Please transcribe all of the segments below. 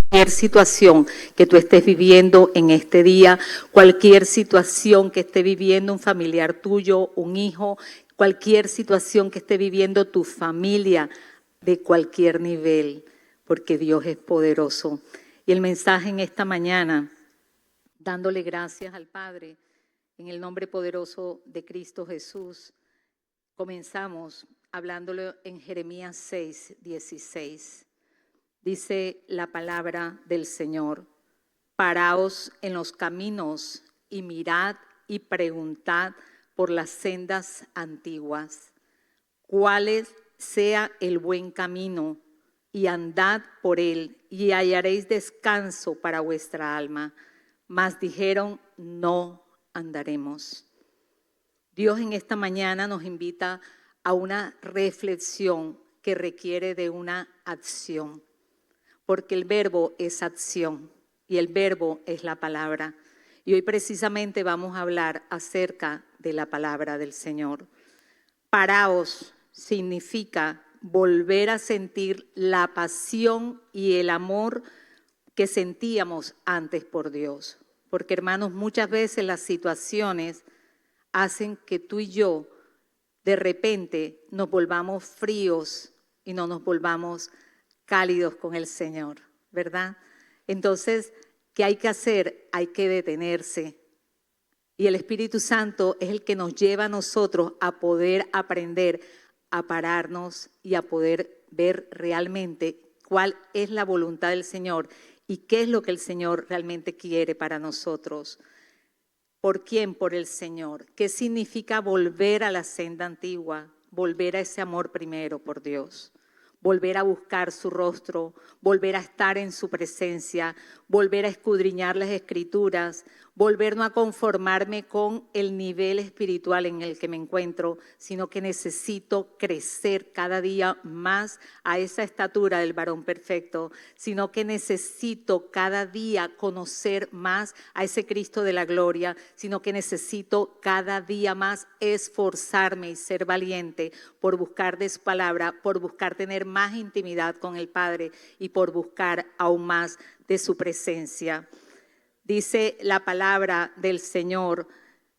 cualquier situación que tú estés viviendo en este día, cualquier situación que esté viviendo un familiar tuyo, un hijo, cualquier situación que esté viviendo tu familia de cualquier nivel, porque Dios es poderoso. Y el mensaje en esta mañana, dándole gracias al Padre, en el nombre poderoso de Cristo Jesús, comenzamos hablándolo en Jeremías 6:16. Dice la palabra del Señor: paraos en los caminos y mirad y preguntad por las sendas antiguas, cuál sea el buen camino, y andad por él, y hallaréis descanso para vuestra alma. Mas dijeron: no andaremos. Dios en esta mañana nos invita a una reflexión que requiere de una acción, porque el verbo es acción y el verbo es la palabra. Y hoy precisamente vamos a hablar acerca de la palabra del Señor. Paraos significa volver a sentir la pasión y el amor que sentíamos antes por Dios. Porque, hermanos, muchas veces las situaciones hacen que tú y yo de repente nos volvamos fríos y no nos volvamos cálidos con el Señor, ¿verdad? Entonces, ¿qué hay que hacer? Hay que detenerse. Y el Espíritu Santo es el que nos lleva a nosotros a poder aprender a pararnos y a poder ver realmente cuál es la voluntad del Señor y qué es lo que el Señor realmente quiere para nosotros. ¿Por quién? Por el Señor. ¿Qué significa volver a la senda antigua? Volver a ese amor primero por Dios. Volver a buscar su rostro, volver a estar en su presencia, volver a escudriñar las Escrituras, volver no a conformarme con el nivel espiritual en el que me encuentro, sino que necesito crecer cada día más a esa estatura del varón perfecto, sino que necesito cada día conocer más a ese Cristo de la gloria, sino que necesito cada día más esforzarme y ser valiente por buscar de su palabra, por buscar tener más intimidad con el Padre y por buscar aún más de su presencia. Dice la palabra del Señor,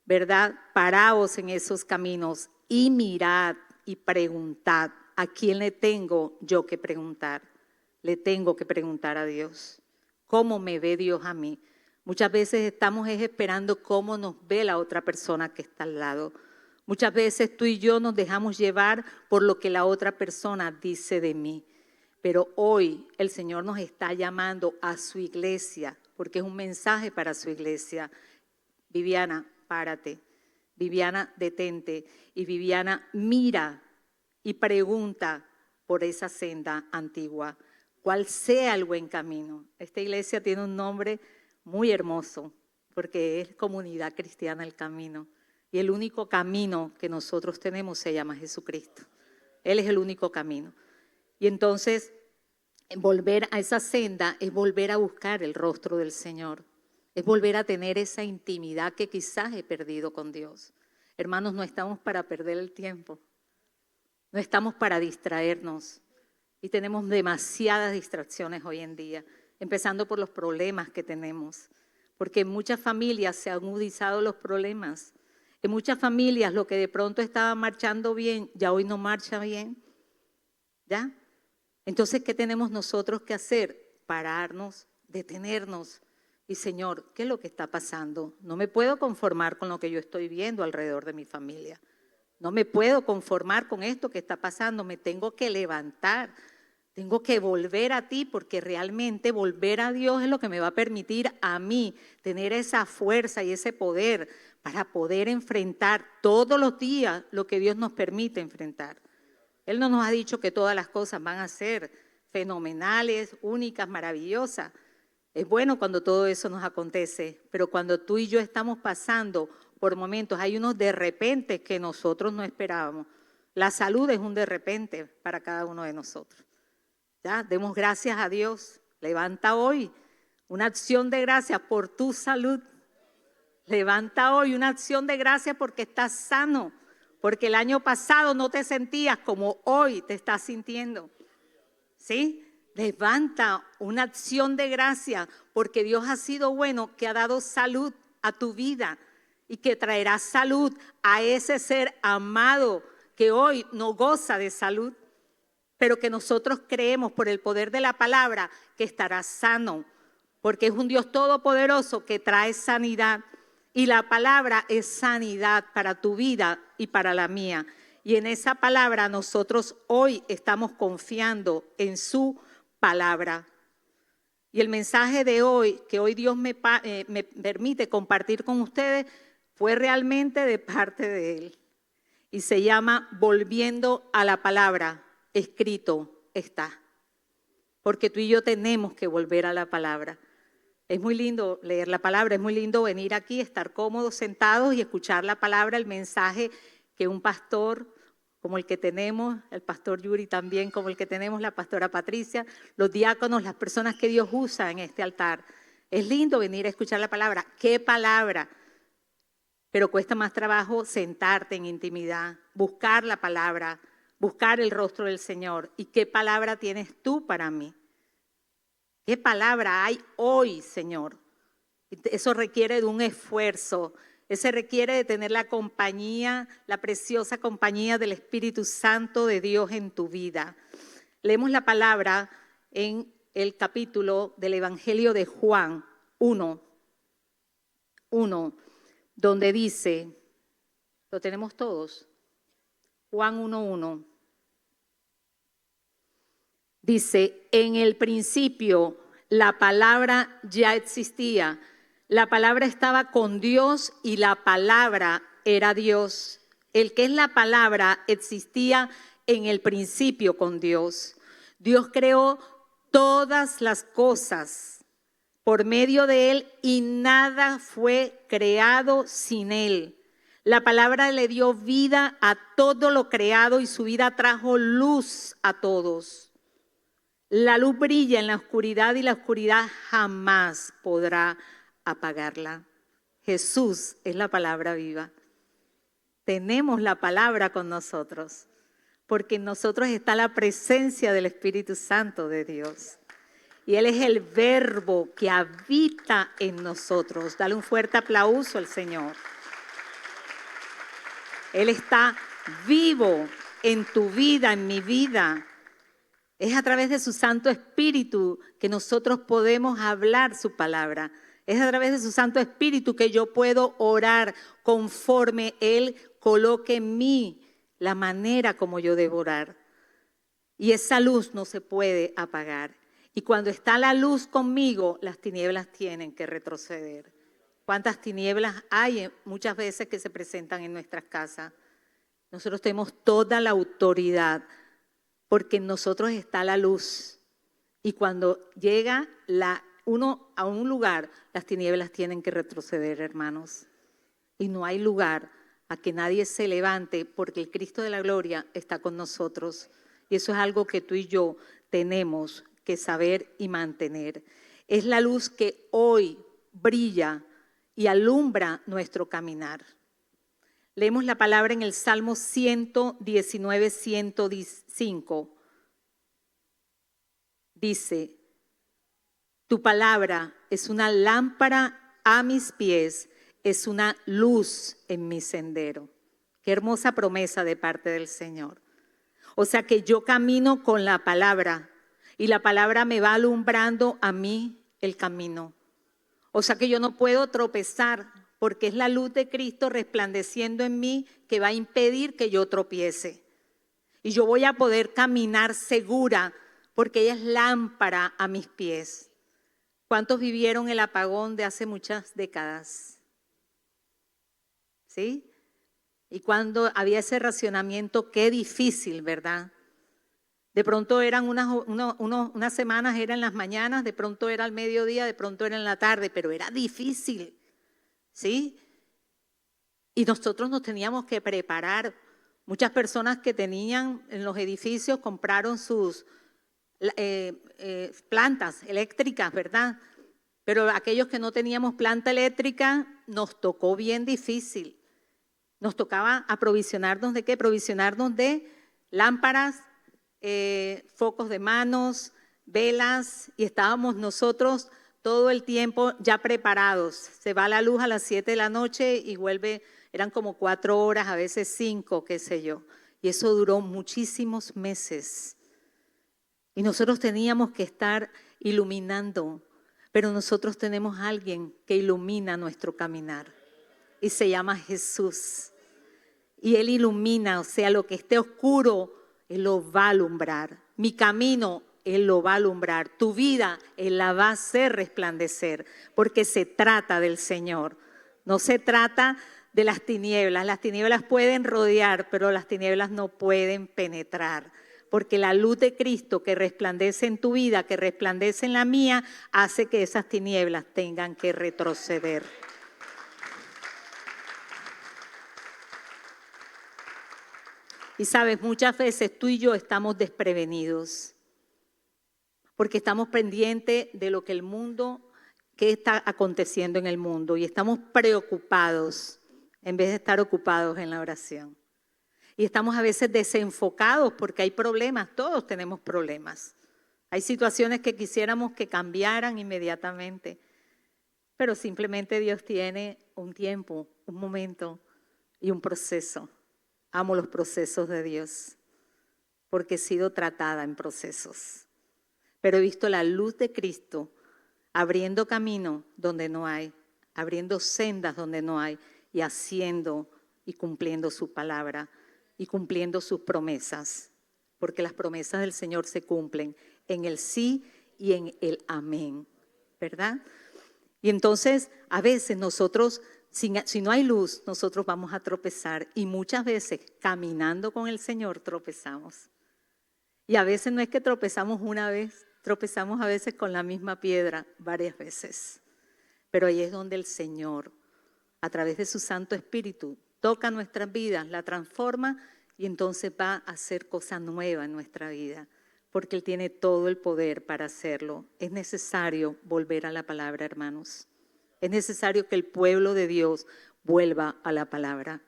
¿verdad? Paraos en esos caminos y mirad y preguntad. ¿A quién le tengo yo que preguntar? Le tengo que preguntar a Dios. ¿Cómo me ve Dios a mí? Muchas veces estamos esperando cómo nos ve la otra persona que está al lado. Muchas veces tú y yo nos dejamos llevar por lo que la otra persona dice de mí. Pero hoy el Señor nos está llamando a su iglesia, porque es un mensaje para su iglesia. Viviana, párate. Viviana, detente. Y Viviana, mira y pregunta por esa senda antigua, cuál sea el buen camino. Esta iglesia tiene un nombre muy hermoso, porque es Comunidad Cristiana El Camino. Y el único camino que nosotros tenemos se llama Jesucristo. Él es el único camino. Y entonces, volver a esa senda es volver a buscar el rostro del Señor. Es volver a tener esa intimidad que quizás he perdido con Dios. Hermanos, no estamos para perder el tiempo. No estamos para distraernos. Y tenemos demasiadas distracciones hoy en día, empezando por los problemas que tenemos. Porque en muchas familias se han agudizado los problemas. En muchas familias lo que de pronto estaba marchando bien, ya hoy no marcha bien. ¿Ya? Entonces, ¿qué tenemos nosotros que hacer? Pararnos, detenernos. Y Señor, ¿qué es lo que está pasando? No me puedo conformar con lo que yo estoy viendo alrededor de mi familia. No me puedo conformar con esto que está pasando. Me tengo que levantar. Tengo que volver a ti, porque realmente volver a Dios es lo que me va a permitir a mí tener esa fuerza y ese poder para poder enfrentar todos los días lo que Dios nos permite enfrentar. Él no nos ha dicho que todas las cosas van a ser fenomenales, únicas, maravillosas. Es bueno cuando todo eso nos acontece, pero cuando tú y yo estamos pasando por momentos, hay unos de repente que nosotros no esperábamos. La salud es un de repente para cada uno de nosotros. ¿Ya? Demos gracias a Dios. Levanta hoy una acción de gracias por tu salud. Levanta hoy una acción de gracias porque estás sano. Porque el año pasado no te sentías como hoy te estás sintiendo. ¿Sí? Levanta una acción de gracia porque Dios ha sido bueno, que ha dado salud a tu vida y que traerá salud a ese ser amado que hoy no goza de salud, pero que nosotros creemos por el poder de la palabra que estará sano, porque es un Dios todopoderoso que trae sanidad y la palabra es sanidad para tu vida y para la mía. Y en esa palabra nosotros hoy estamos confiando en su palabra. Y el mensaje de hoy, que hoy Dios me permite compartir con ustedes, fue realmente de parte de Él. Y se llama Volviendo a la palabra, escrito está. Porque tú y yo tenemos que volver a la palabra. Es muy lindo leer la palabra, es muy lindo venir aquí, estar cómodos, sentados y escuchar la palabra, el mensaje que un pastor como el que tenemos, el pastor Yuri también, como el que tenemos la pastora Patricia, los diáconos, las personas que Dios usa en este altar. Es lindo venir a escuchar la palabra. ¿Qué palabra? Pero cuesta más trabajo sentarte en intimidad, buscar la palabra, buscar el rostro del Señor. ¿Y qué palabra tienes tú para mí? ¿Qué palabra hay hoy, Señor? Eso requiere de un esfuerzo. Eso requiere de tener la compañía, la preciosa compañía del Espíritu Santo de Dios en tu vida. Leemos la palabra en el capítulo del Evangelio de Juan 1, donde dice, lo tenemos todos, Juan 1:1. Dice, en el principio la palabra ya existía. La palabra estaba con Dios y la palabra era Dios. El que es la palabra existía en el principio con Dios. Dios creó todas las cosas por medio de Él y nada fue creado sin Él. La palabra le dio vida a todo lo creado y su vida trajo luz a todos. La luz brilla en la oscuridad y la oscuridad jamás podrá apagarla. Jesús es la palabra viva. Tenemos la palabra con nosotros, porque en nosotros está la presencia del Espíritu Santo de Dios. Y Él es el verbo que habita en nosotros. Dale un fuerte aplauso al Señor. Él está vivo en tu vida, en mi vida. Es a través de su Santo Espíritu que nosotros podemos hablar su palabra. Es a través de su Santo Espíritu que yo puedo orar conforme Él coloque en mí la manera como yo debo orar. Y esa luz no se puede apagar. Y cuando está la luz conmigo, las tinieblas tienen que retroceder. ¿Cuántas tinieblas hay muchas veces que se presentan en nuestras casas? Nosotros tenemos toda la autoridad porque en nosotros está la luz. Y cuando llega uno a un lugar, las tinieblas tienen que retroceder, hermanos. Y no hay lugar a que nadie se levante porque el Cristo de la gloria está con nosotros. Y eso es algo que tú y yo tenemos que saber y mantener. Es la luz que hoy brilla y alumbra nuestro caminar. Leemos la palabra en el Salmo 119, 105. Dice, tu palabra es una lámpara a mis pies, es una luz en mi sendero. Qué hermosa promesa de parte del Señor. O sea que yo camino con la palabra y la palabra me va alumbrando a mí el camino. O sea que yo no puedo tropezar porque es la luz de Cristo resplandeciendo en mí que va a impedir que yo tropiece. Y yo voy a poder caminar segura porque ella es lámpara a mis pies. ¿Cuántos vivieron el apagón de hace muchas décadas? ¿Sí? Y cuando había ese racionamiento, qué difícil, ¿verdad? De pronto eran unas semanas, eran en las mañanas, de pronto era al mediodía, de pronto era en la tarde, pero era difícil, ¿sí? Y nosotros nos teníamos que preparar. Muchas personas que tenían en los edificios compraron sus plantas eléctricas, ¿verdad? Pero aquellos que no teníamos planta eléctrica, nos tocó bien difícil. Nos tocaba aprovisionarnos de qué? Provisionarnos de lámparas, focos de manos, velas y estábamos nosotros todo el tiempo ya preparados. Se va la luz a las 7 de la noche y vuelve, eran como 4 horas, a veces 5, qué sé yo. Y eso duró muchísimos meses. Y nosotros teníamos que estar iluminando, pero nosotros tenemos a alguien que ilumina nuestro caminar. Y se llama Jesús. Y Él ilumina, o sea, lo que esté oscuro, Él lo va a alumbrar. Mi camino, Él lo va a alumbrar. Tu vida, Él la va a hacer resplandecer, porque se trata del Señor. No se trata de las tinieblas. Las tinieblas pueden rodear, pero las tinieblas no pueden penetrar. Porque la luz de Cristo que resplandece en tu vida, que resplandece en la mía, hace que esas tinieblas tengan que retroceder. Y sabes, muchas veces tú y yo estamos desprevenidos porque estamos pendientes de lo que el mundo, qué está aconteciendo en el mundo y estamos preocupados en vez de estar ocupados en la oración. Y estamos a veces desenfocados porque hay problemas, todos tenemos problemas. Hay situaciones que quisiéramos que cambiaran inmediatamente, pero simplemente Dios tiene un tiempo, un momento y un proceso. Amo los procesos de Dios porque he sido tratada en procesos. Pero he visto la luz de Cristo abriendo camino donde no hay, abriendo sendas donde no hay y haciendo y cumpliendo su palabra y cumpliendo sus promesas. Porque las promesas del Señor se cumplen en el sí y en el amén, ¿verdad? Y entonces a veces nosotros, si no hay luz, nosotros vamos a tropezar y muchas veces caminando con el Señor tropezamos. Y a veces no es que tropezamos una vez, tropezamos a veces con la misma piedra varias veces. Pero ahí es donde el Señor, a través de su Santo Espíritu, toca nuestras vidas, la transforma y entonces va a hacer cosa nueva en nuestra vida. Porque Él tiene todo el poder para hacerlo. Es necesario volver a la palabra, hermanos. Es necesario que el pueblo de Dios vuelva a la palabra.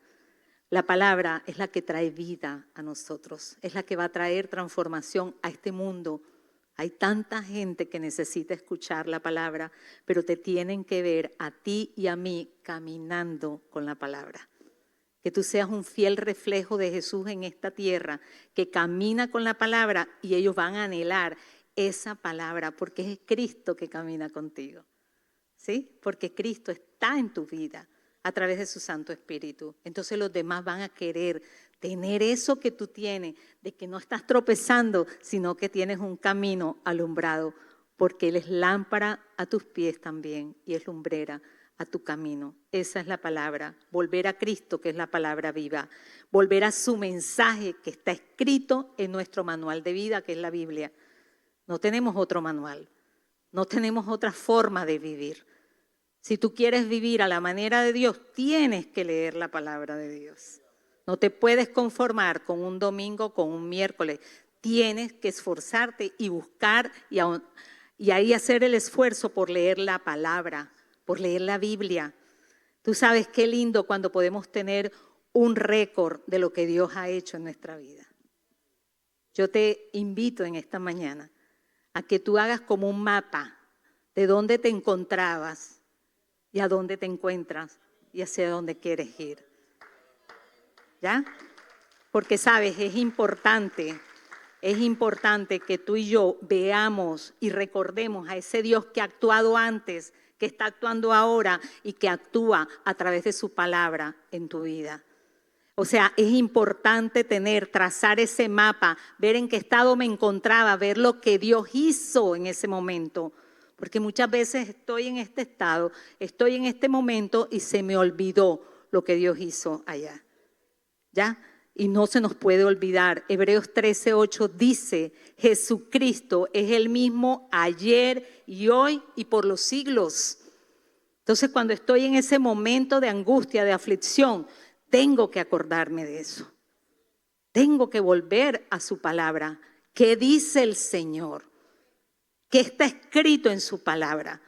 La palabra es la que trae vida a nosotros, es la que va a traer transformación a este mundo. Hay tanta gente que necesita escuchar la palabra, pero te tienen que ver a ti y a mí caminando con la palabra. Que tú seas un fiel reflejo de Jesús en esta tierra, que camina con la palabra y ellos van a anhelar esa palabra, porque es Cristo que camina contigo. ¿Sí? Porque Cristo está en tu vida a través de su Santo Espíritu. Entonces los demás van a querer tener eso que tú tienes, de que no estás tropezando, sino que tienes un camino alumbrado, porque Él es lámpara a tus pies también y es lumbrera a tu camino. Esa es la palabra. Volver a Cristo, que es la palabra viva. Volver a su mensaje que está escrito en nuestro manual de vida, que es la Biblia. No tenemos otro manual. No tenemos otra forma de vivir. Si tú quieres vivir a la manera de Dios, tienes que leer la palabra de Dios. No te puedes conformar con un domingo, con un miércoles. Tienes que esforzarte y buscar y ahí hacer el esfuerzo por leer la palabra, por leer la Biblia. Tú sabes qué lindo cuando podemos tener un récord de lo que Dios ha hecho en nuestra vida. Yo te invito en esta mañana a que tú hagas como un mapa de dónde te encontrabas y a dónde te encuentras y hacia dónde quieres ir. ¿Ya? Porque sabes, es importante que tú y yo veamos y recordemos a ese Dios que ha actuado antes, que está actuando ahora y que actúa a través de su palabra en tu vida. O sea, es importante trazar ese mapa, ver en qué estado me encontraba, ver lo que Dios hizo en ese momento. Porque muchas veces estoy en este estado, estoy en este momento y se me olvidó lo que Dios hizo allá. ¿Ya? Y no se nos puede olvidar. Hebreos 13:8 dice, Jesucristo es el mismo ayer y hoy y por los siglos. Entonces, cuando estoy en ese momento de angustia, de aflicción, tengo que acordarme de eso. Tengo que volver a su palabra. ¿Qué dice el Señor? ¿Qué está escrito en su palabra?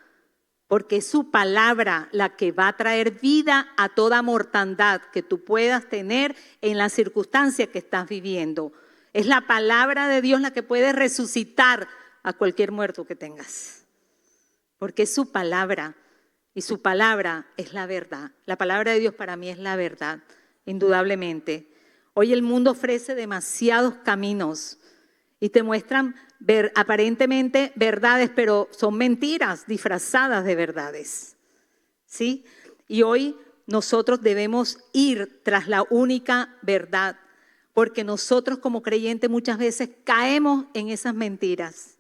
Porque es su palabra la que va a traer vida a toda mortandad que tú puedas tener en la circunstancia que estás viviendo. Es la palabra de Dios la que puede resucitar a cualquier muerto que tengas, porque es su palabra y su palabra es la verdad. La palabra de Dios para mí es la verdad, indudablemente. Hoy el mundo ofrece demasiados caminos y te muestran aparentemente verdades, pero son mentiras disfrazadas de verdades, ¿sí? Y hoy nosotros debemos ir tras la única verdad, porque nosotros como creyentes muchas veces caemos en esas mentiras,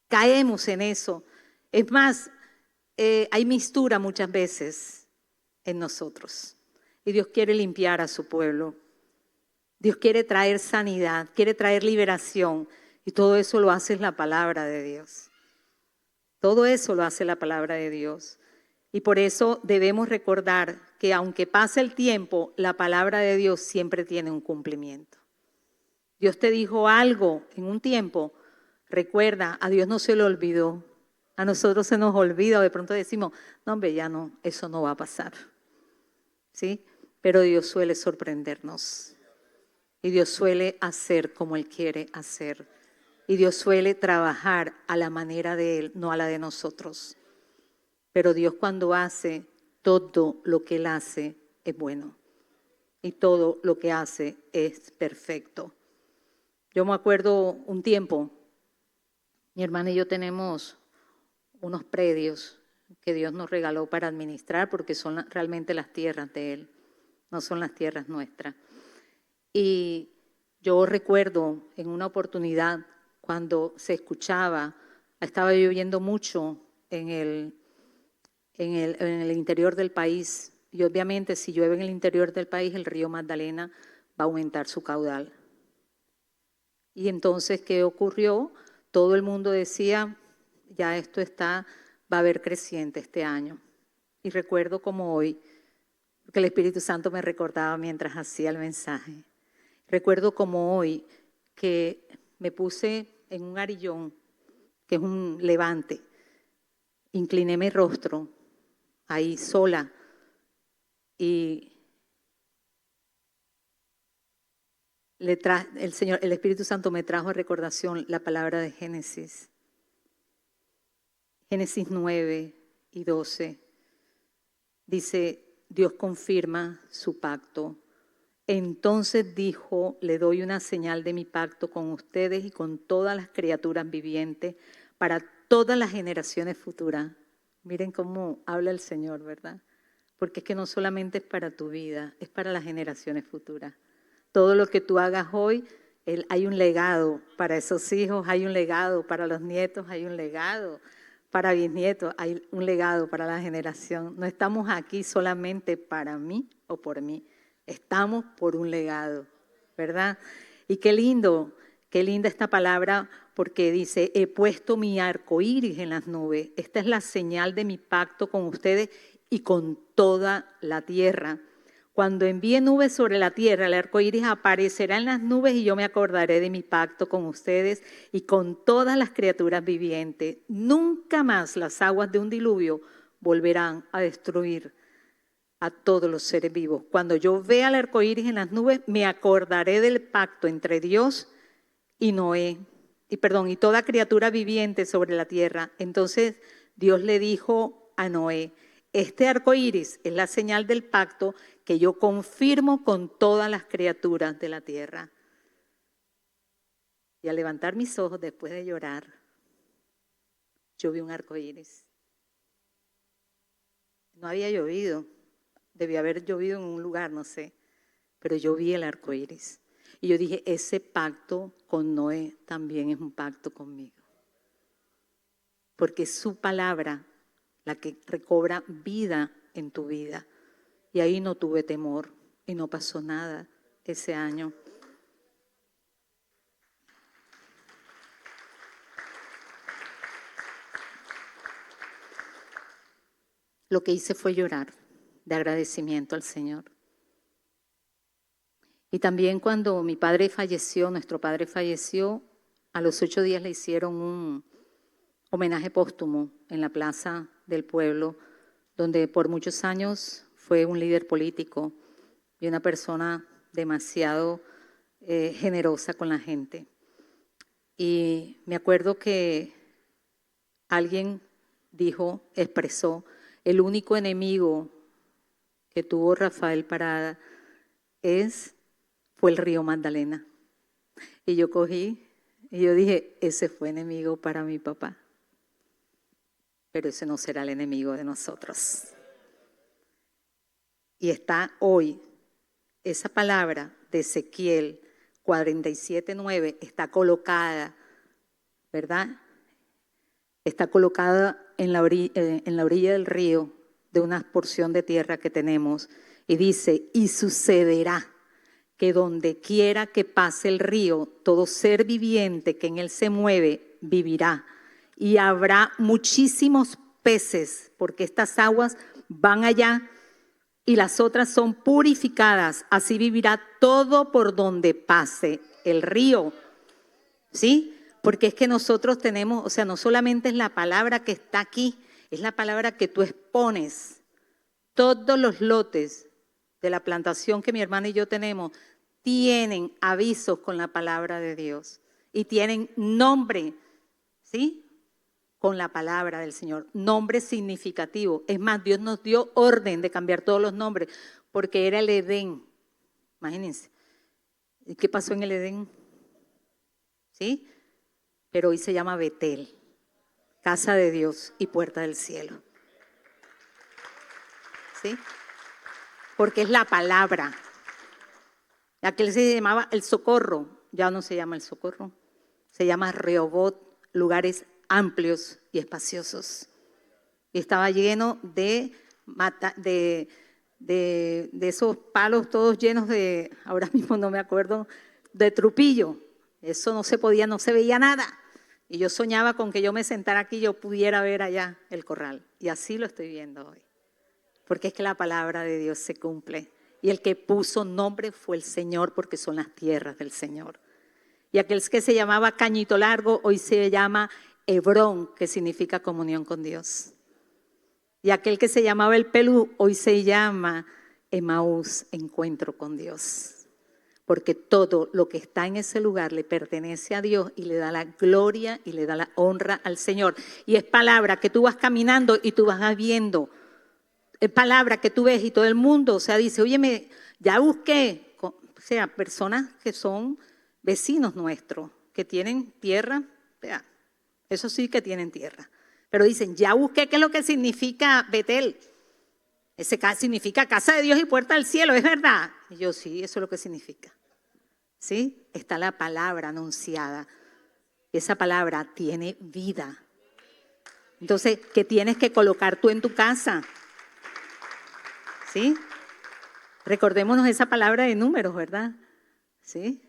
caemos en eso. Es más, hay mistura muchas veces en nosotros y Dios quiere limpiar a su pueblo. Dios quiere traer sanidad, quiere traer liberación y todo eso lo hace la palabra de Dios. Todo eso lo hace la palabra de Dios. Y por eso debemos recordar que aunque pase el tiempo, la palabra de Dios siempre tiene un cumplimiento. Dios te dijo algo en un tiempo, recuerda, a Dios no se le olvidó. A nosotros se nos olvida, o de pronto decimos, no hombre, ya no, eso no va a pasar. ¿Sí? Pero Dios suele sorprendernos. Y Dios suele hacer como Él quiere hacer. Y Dios suele trabajar a la manera de Él, no a la de nosotros. Pero Dios cuando hace, todo lo que Él hace es bueno. Y todo lo que hace es perfecto. Yo me acuerdo un tiempo, mi hermana y yo tenemos unos predios que Dios nos regaló para administrar porque son realmente las tierras de Él, no son las tierras nuestras. Y yo recuerdo en una oportunidad cuando se escuchaba, estaba lloviendo mucho en el interior del país y obviamente si llueve en el interior del país el río Magdalena va a aumentar su caudal. Y entonces, ¿qué ocurrió? Todo el mundo decía, ya esto va a haber creciente este año. Y recuerdo como hoy, porque el Espíritu Santo me recordaba mientras hacía el mensaje. Recuerdo como hoy que me puse en un arillón, que es un levante, incliné mi rostro ahí sola y el Espíritu Santo me trajo a recordación la palabra de Génesis. Génesis 9 y 12 dice, Dios confirma su pacto. Entonces dijo, le doy una señal de mi pacto con ustedes y con todas las criaturas vivientes para todas las generaciones futuras. Miren cómo habla el Señor, ¿verdad? Porque es que no solamente es para tu vida, es para las generaciones futuras. Todo lo que tú hagas hoy, hay un legado para esos hijos, hay un legado para los nietos, hay un legado para bisnietos, hay un legado para la generación. No estamos aquí solamente para mí o por mí. Estamos por un legado, ¿verdad? Y qué linda esta palabra porque dice, he puesto mi arco iris en las nubes. Esta es la señal de mi pacto con ustedes y con toda la tierra. Cuando envíe nubes sobre la tierra, el arco iris aparecerá en las nubes y yo me acordaré de mi pacto con ustedes y con todas las criaturas vivientes. Nunca más las aguas de un diluvio volverán a destruir a todos los seres vivos. Cuando yo vea el arco iris en las nubes, me acordaré del pacto entre Dios y Noé, y toda criatura viviente sobre la tierra. Entonces Dios le dijo a Noé, este arco iris es la señal del pacto que yo confirmo con todas las criaturas de la tierra. Y al levantar mis ojos después de llorar, yo vi un arco iris. No había llovido. Debía haber llovido en un lugar, no sé, pero yo vi el arco iris. Y yo dije, ese pacto con Noé también es un pacto conmigo. Porque es su palabra la que recobra vida en tu vida. Y ahí no tuve temor y no pasó nada ese año. Lo que hice fue llorar de agradecimiento al Señor. Y también cuando mi padre falleció, nuestro padre falleció, a los 8 días le hicieron un homenaje póstumo en la plaza del pueblo, donde por muchos años fue un líder político y una persona demasiado generosa con la gente. Y me acuerdo que alguien expresó, el único enemigo que tuvo Rafael Parada fue el río Magdalena. Y yo cogí y yo dije, ese fue enemigo para mi papá, pero ese no será el enemigo de nosotros. Y está hoy, esa palabra de Ezequiel 47:9 está colocada, ¿verdad? Está colocada en la orilla del río de una porción de tierra que tenemos. Y dice, y sucederá que donde quiera que pase el río, todo ser viviente que en él se mueve, vivirá. Y habrá muchísimos peces, porque estas aguas van allá y las otras son purificadas. Así vivirá todo por donde pase el río. ¿Sí? Porque es que nosotros tenemos, o sea, no solamente es la palabra que está aquí, es la palabra que tú expones. Todos los lotes de la plantación que mi hermana y yo tenemos tienen avisos con la palabra de Dios y tienen nombre, ¿sí? Con la palabra del Señor, nombre significativo. Es más, Dios nos dio orden de cambiar todos los nombres porque era el Edén. Imagínense. ¿Y qué pasó en el Edén? ¿Sí? Pero hoy se llama Betel, casa de Dios y puerta del cielo. ¿Sí? Porque es la palabra. Aquel se llamaba el Socorro, ya no se llama el Socorro, se llama Rehobot, lugares amplios y espaciosos. Y estaba lleno de esos palos todos llenos de, ahora mismo no me acuerdo, de trupillo. Eso no se podía, no se veía nada. Y yo soñaba con que yo me sentara aquí y yo pudiera ver allá el corral. Y así lo estoy viendo hoy. Porque es que la palabra de Dios se cumple. Y el que puso nombre fue el Señor, porque son las tierras del Señor. Y aquel que se llamaba Cañito Largo, hoy se llama Hebrón, que significa comunión con Dios. Y aquel que se llamaba El Pelú, hoy se llama Emaús, encuentro con Dios. Porque todo lo que está en ese lugar le pertenece a Dios y le da la gloria y le da la honra al Señor. Y es palabra que tú vas caminando y tú vas viendo. Es palabra que tú ves y todo el mundo, o sea, dice, óyeme, ya busqué, o sea, personas que son vecinos nuestros, que tienen tierra, vea, eso sí que tienen tierra. Pero dicen, ya busqué qué es lo que significa Betel. Ese significa casa de Dios y puerta del cielo, ¿es verdad? Y yo, sí, eso es lo que significa. ¿Sí? Está la palabra anunciada. Esa palabra tiene vida. Entonces, ¿qué tienes que colocar tú en tu casa? ¿Sí? Recordémonos esa palabra de Números, ¿verdad? ¿Sí?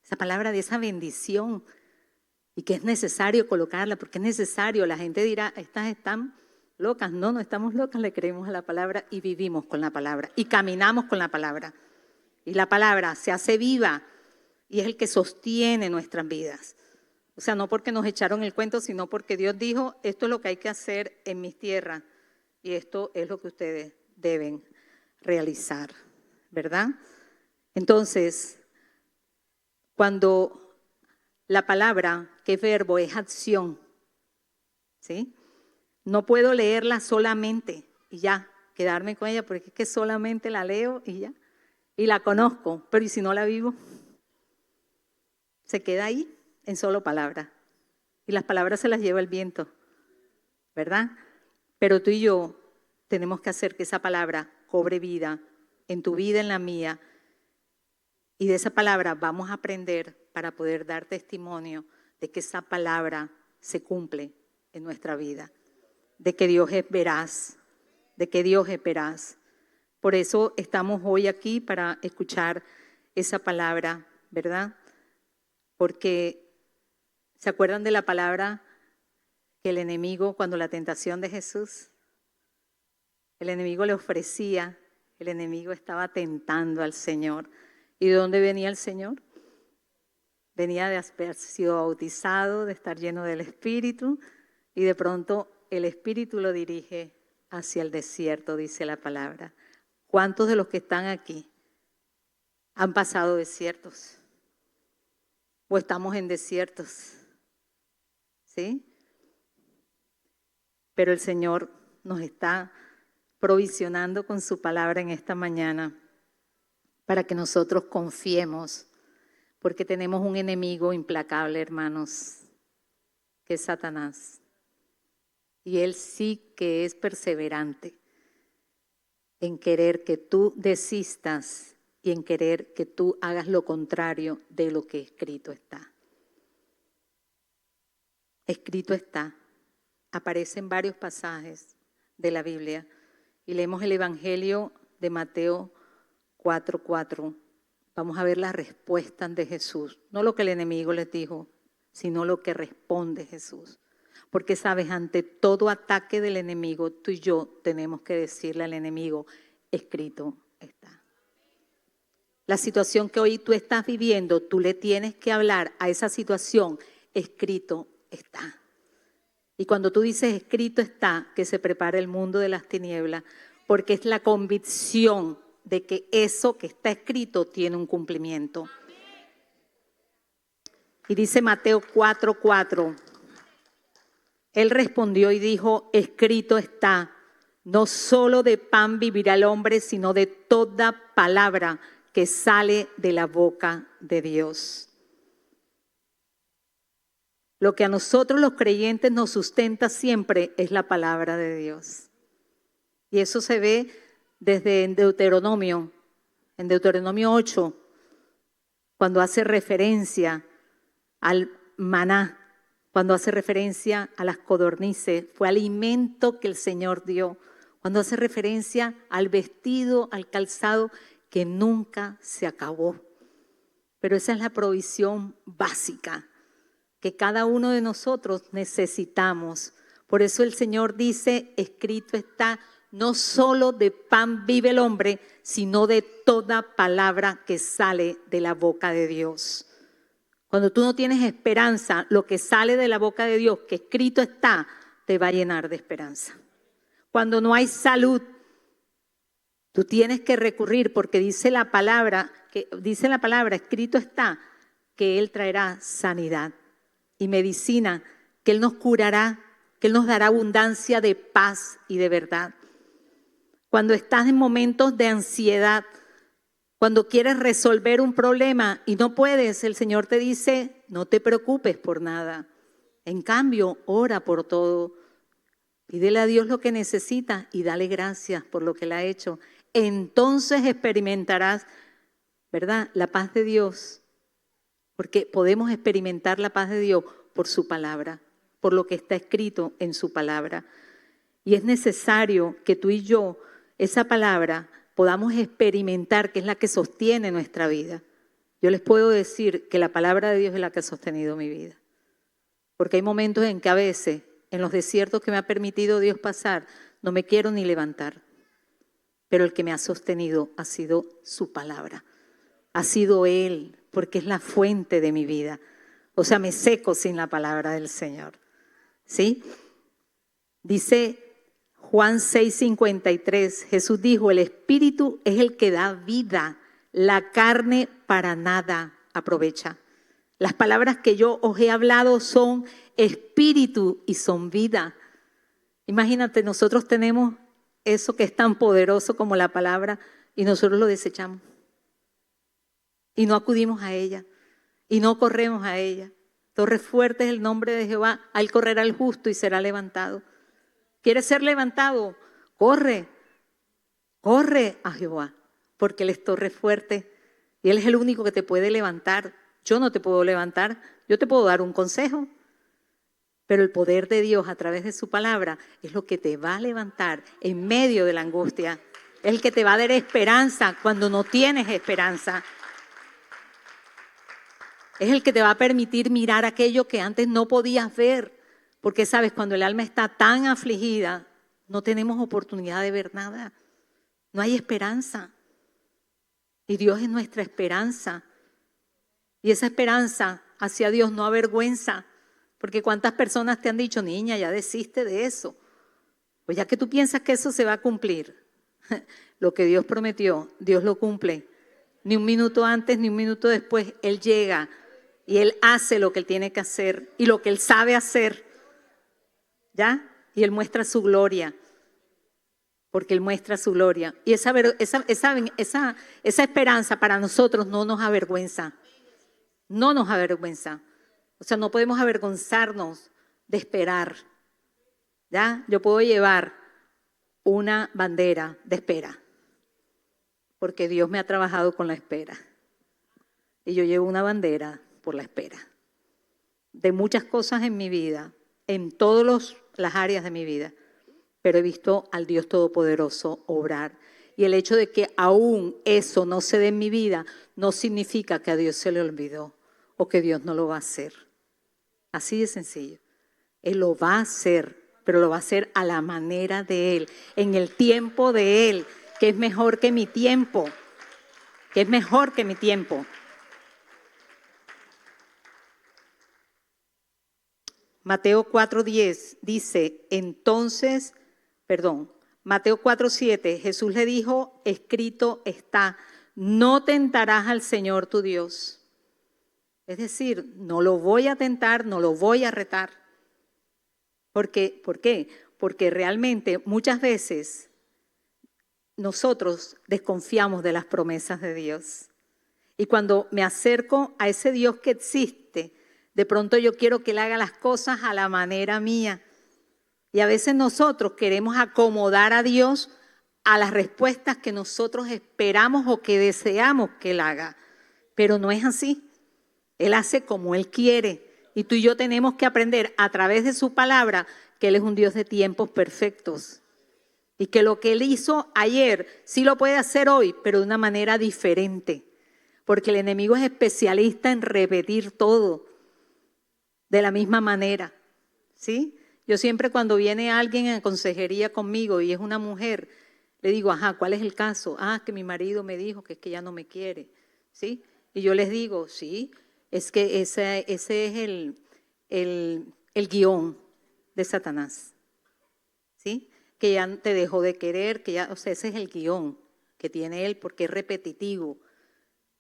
Esa palabra de esa bendición. Y que es necesario colocarla, porque es necesario. La gente dirá, estas están locas. No, no estamos locas, le creemos a la palabra y vivimos con la palabra. Y caminamos con la palabra. Y la palabra se hace viva y es el que sostiene nuestras vidas. O sea, no porque nos echaron el cuento, sino porque Dios dijo, esto es lo que hay que hacer en mis tierras y esto es lo que ustedes deben realizar, ¿verdad? Entonces, cuando la palabra, que es verbo, es acción, ¿sí? No puedo leerla solamente y ya, quedarme con ella, porque es que solamente la leo y ya, y la conozco, pero ¿y si no la vivo? Se queda ahí en solo palabra. Y las palabras se las lleva el viento, ¿verdad? Pero tú y yo tenemos que hacer que esa palabra cobre vida en tu vida, en la mía. Y de esa palabra vamos a aprender para poder dar testimonio de que esa palabra se cumple en nuestra vida. De que Dios es veraz, de que Dios es veraz. Por eso estamos hoy aquí para escuchar esa palabra, ¿verdad? Porque ¿se acuerdan de la palabra que el enemigo, cuando la tentación de Jesús, el enemigo le ofrecía, el enemigo estaba tentando al Señor? ¿Y de dónde venía el Señor? Venía de haber sido bautizado, de estar lleno del Espíritu, y de pronto el Espíritu lo dirige hacia el desierto, dice la palabra. ¿Cuántos de los que están aquí han pasado desiertos? ¿O estamos en desiertos? ¿sí? Pero el Señor nos está provisionando con su palabra en esta mañana para que nosotros confiemos, porque tenemos un enemigo implacable, hermanos, que es Satanás. Y él sí que es perseverante en querer que tú desistas y en querer que tú hagas lo contrario de lo que escrito está. Escrito está. Aparece en varios pasajes de la Biblia y leemos el Evangelio de Mateo 4:4. Vamos a ver las respuestas de Jesús, no lo que el enemigo les dijo, sino lo que responde Jesús. Porque sabes, ante todo ataque del enemigo, tú y yo tenemos que decirle al enemigo, escrito está. La situación que hoy tú estás viviendo, tú le tienes que hablar a esa situación, escrito está. Y cuando tú dices escrito está, que se prepare el mundo de las tinieblas, porque es la convicción de que eso que está escrito tiene un cumplimiento. Y dice Mateo 4:4, él respondió y dijo, escrito está, no solo de pan vivirá el hombre, sino de toda palabra que sale de la boca de Dios. Lo que a nosotros los creyentes nos sustenta siempre es la palabra de Dios. Y eso se ve desde en Deuteronomio 8, cuando hace referencia al maná, cuando hace referencia a las codornices, fue alimento que el Señor dio. Cuando hace referencia al vestido, al calzado, que nunca se acabó. Pero esa es la provisión básica que cada uno de nosotros necesitamos. Por eso el Señor dice, escrito está, no solo de pan vive el hombre, sino de toda palabra que sale de la boca de Dios. Cuando tú no tienes esperanza, lo que sale de la boca de Dios, que escrito está, te va a llenar de esperanza. Cuando no hay salud, tú tienes que recurrir, porque dice la palabra, escrito está, que Él traerá sanidad y medicina, que Él nos curará, que Él nos dará abundancia de paz y de verdad. Cuando estás en momentos de ansiedad, cuando quieres resolver un problema y no puedes, el Señor te dice, no te preocupes por nada. En cambio, ora por todo. Pídele a Dios lo que necesitas y dale gracias por lo que Él ha hecho. Entonces experimentarás, ¿verdad?, la paz de Dios. Porque podemos experimentar la paz de Dios por su palabra, por lo que está escrito en su palabra. Y es necesario que tú y yo, esa palabra, podamos experimentar, que es la que sostiene nuestra vida. Yo les puedo decir que la palabra de Dios es la que ha sostenido mi vida. Porque hay momentos en que a veces, en los desiertos que me ha permitido Dios pasar, no me quiero ni levantar. Pero el que me ha sostenido ha sido su palabra. Ha sido Él, porque es la fuente de mi vida. O sea, me seco sin la palabra del Señor. ¿Sí? Dice Juan 6:53, Jesús dijo, el Espíritu es el que da vida, la carne para nada aprovecha. Las palabras que yo os he hablado son espíritu y son vida. Imagínate, nosotros tenemos eso que es tan poderoso como la palabra y nosotros lo desechamos. Y no acudimos a ella y no corremos a ella. Torre fuerte es el nombre de Jehová, a él correrá el justo y será levantado. ¿Quieres ser levantado? Corre a Jehová, porque Él es torre fuerte y Él es el único que te puede levantar. Yo no te puedo levantar, yo te puedo dar un consejo, pero el poder de Dios a través de su palabra es lo que te va a levantar en medio de la angustia. Es el que te va a dar esperanza cuando no tienes esperanza. Es el que te va a permitir mirar aquello que antes no podías ver. Porque, sabes, cuando el alma está tan afligida, no tenemos oportunidad de ver nada. No hay esperanza. Y Dios es nuestra esperanza. Y esa esperanza hacia Dios no avergüenza. Porque cuántas personas te han dicho, niña, ya desiste de eso. Pues ya que tú piensas que eso se va a cumplir, lo que Dios prometió, Dios lo cumple. Ni un minuto antes, ni un minuto después, Él llega y Él hace lo que Él tiene que hacer y lo que Él sabe hacer. ¿ya? Y Él muestra su gloria, porque Él muestra su gloria. Y esa esperanza para nosotros no nos avergüenza, no nos avergüenza. O sea, no podemos avergonzarnos de esperar, ¿ya? Yo puedo llevar una bandera de espera, porque Dios me ha trabajado con la espera. Y yo llevo una bandera por la espera de muchas cosas en mi vida, en todas las áreas de mi vida, pero he visto al Dios Todopoderoso obrar. Y el hecho de que aún eso no se dé en mi vida no significa que a Dios se le olvidó o que Dios no lo va a hacer. Así de sencillo. Él lo va a hacer, pero lo va a hacer a la manera de Él, en el tiempo de Él, que es mejor que mi tiempo, que es mejor que mi tiempo. Mateo 4:10 dice, Mateo 4:7, Jesús le dijo, escrito está, no tentarás al Señor tu Dios. Es decir, no lo voy a tentar, no lo voy a retar. ¿Por qué? Porque realmente muchas veces nosotros desconfiamos de las promesas de Dios. Y cuando me acerco a ese Dios que existe, de pronto yo quiero que Él haga las cosas a la manera mía. Y a veces nosotros queremos acomodar a Dios a las respuestas que nosotros esperamos o que deseamos que Él haga. Pero no es así. Él hace como Él quiere. Y tú y yo tenemos que aprender a través de su palabra que Él es un Dios de tiempos perfectos. Y que lo que Él hizo ayer sí lo puede hacer hoy, pero de una manera diferente. Porque el enemigo es especialista en repetir todo de la misma manera, ¿sí? Yo siempre cuando viene alguien en consejería conmigo y es una mujer, le digo, ajá, ¿cuál es el caso? Ah, que mi marido me dijo que es que ya no me quiere, ¿sí? Y yo les digo, sí, es que ese es el guión de Satanás, ¿sí? Que ya te dejó de querer, o sea, ese es el guión que tiene él porque es repetitivo.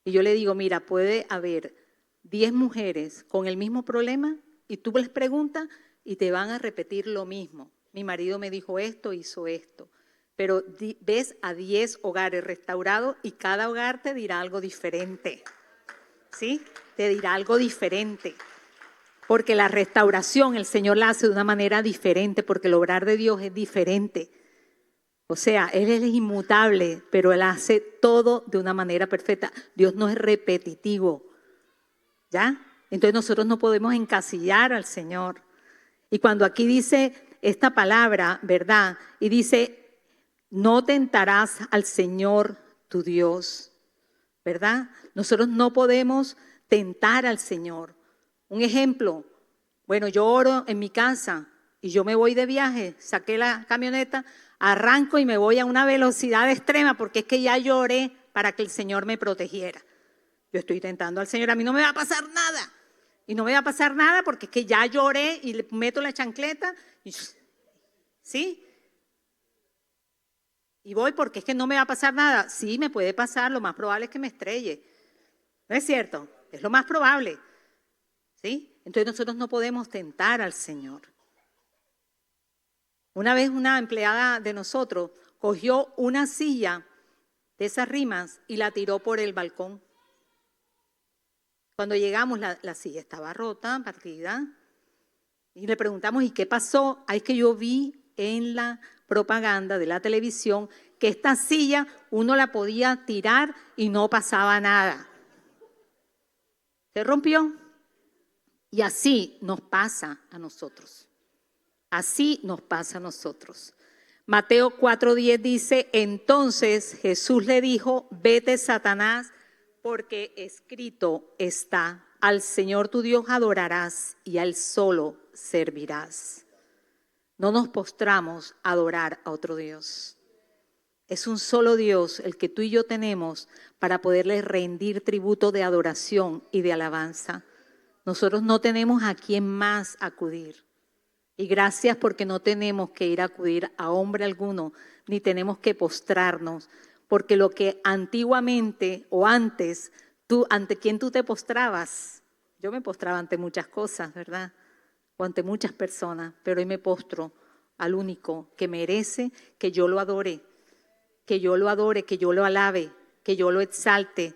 Y yo le digo, mira, puede haber 10 mujeres con el mismo problema y tú les preguntas y te van a repetir lo mismo. Mi marido me dijo esto, hizo esto. Pero ves a 10 hogares restaurados y cada hogar te dirá algo diferente. ¿Sí? Te dirá algo diferente. Porque la restauración el Señor la hace de una manera diferente, porque el obrar de Dios es diferente. O sea, Él es inmutable, pero Él hace todo de una manera perfecta. Dios no es repetitivo. ¿Ya? Entonces nosotros no podemos encasillar al Señor. Y cuando aquí dice esta palabra, ¿verdad? Y dice, no tentarás al Señor tu Dios, ¿verdad? Nosotros no podemos tentar al Señor. Un ejemplo, bueno, yo oro en mi casa y yo me voy de viaje, saqué la camioneta, arranco y me voy a una velocidad extrema porque es que ya lloré para que el Señor me protegiera. Yo estoy tentando al Señor, a mí no me va a pasar nada. Y no me va a pasar nada porque es que ya lloré y le meto la chancleta. ¿Sí? Y voy porque es que no me va a pasar nada. Sí, me puede pasar, lo más probable es que me estrelle. ¿No es cierto? Es lo más probable. ¿Sí? Entonces nosotros no podemos tentar al Señor. Una vez una empleada de nosotros cogió una silla de esas rimas y la tiró por el balcón. Cuando llegamos, la silla estaba rota, partida, y le preguntamos, ¿y qué pasó? Ahí es que yo vi en la propaganda de la televisión que esta silla uno la podía tirar y no pasaba nada. Se rompió. Y así nos pasa a nosotros. Así nos pasa a nosotros. Mateo 4:10 dice, entonces Jesús le dijo, vete Satanás, porque escrito está, al Señor tu Dios adorarás y a Él solo servirás. No nos postramos a adorar a otro Dios. Es un solo Dios el que tú y yo tenemos para poderle rendir tributo de adoración y de alabanza. Nosotros no tenemos a quién más acudir. Y gracias porque no tenemos que ir a acudir a hombre alguno, ni tenemos que postrarnos. Porque lo que antiguamente o antes, ¿ante quién tú te postrabas? Yo me postraba ante muchas cosas, ¿verdad? o ante muchas personas, pero hoy me postro al único que merece que yo lo adore, que yo lo adore, que yo lo alabe, que yo lo exalte.